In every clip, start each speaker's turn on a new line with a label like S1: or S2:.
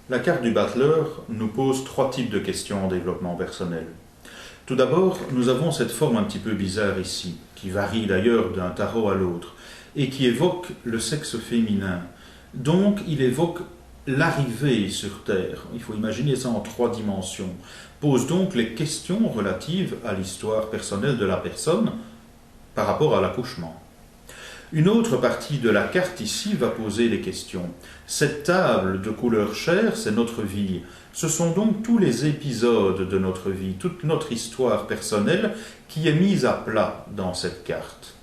S1: La carte du battleur nous pose trois types de questions en développement personnel. Tout d'abord, nous avons cette forme un petit peu bizarre ici, qui varie d'ailleurs d'un tarot à l'autre, et qui évoque le sexe féminin. Donc, il évoque l'arrivée sur Terre. Il faut imaginer ça en trois dimensions. Pose donc les questions relatives à l'histoire personnelle de la personne par rapport à l'accouchement. Une autre partie de la carte ici va poser des questions. Cette table de couleur chair, c'est notre vie. Ce sont donc tous les épisodes de notre vie, toute notre histoire personnelle qui est mise à plat dans cette carte.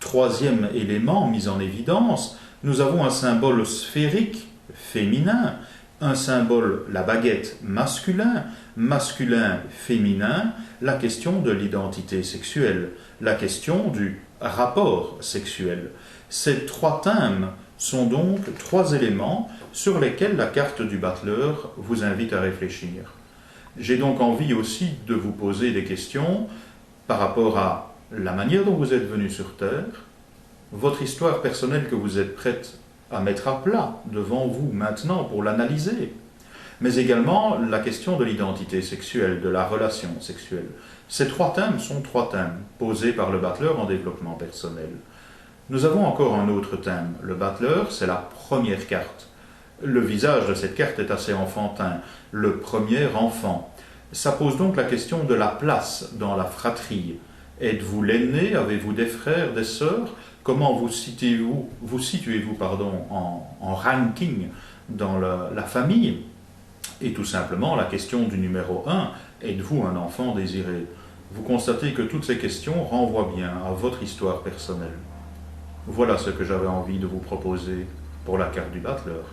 S1: Troisième élément mis en évidence, nous avons un symbole sphérique, féminin, un symbole, la baguette, masculin, masculin, féminin, la question de l'identité sexuelle, la question du rapport sexuel. Ces trois thèmes sont donc trois éléments sur lesquels la carte du battleur vous invite à réfléchir. J'ai donc envie aussi de vous poser des questions par rapport à la manière dont vous êtes venu sur Terre, votre histoire personnelle que vous êtes prête à mettre à plat devant vous maintenant pour l'analyser, mais également la question de l'identité sexuelle, de la relation sexuelle. Ces trois thèmes sont trois thèmes posés par le battleur en développement personnel. Nous avons encore un autre thème. Le battleur, c'est la première carte. Le visage de cette carte est assez enfantin, le premier enfant. Ça pose donc la question de la place dans la fratrie. Êtes-vous l'aîné? Avez-vous des frères, des sœurs? Comment vous situez-vous en ranking dans la famille? Et tout simplement, la question du numéro 1, êtes-vous un enfant désiré? Vous constatez que toutes ces questions renvoient bien à votre histoire personnelle. Voilà ce que j'avais envie de vous proposer pour la carte du battleur.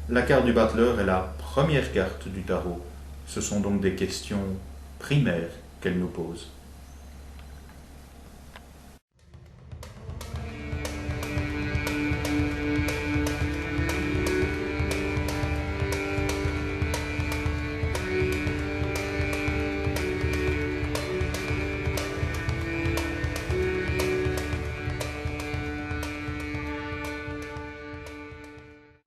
S1: La carte du battleur est la première carte du tarot. Ce sont donc des questions primaires qu'elle nous pose.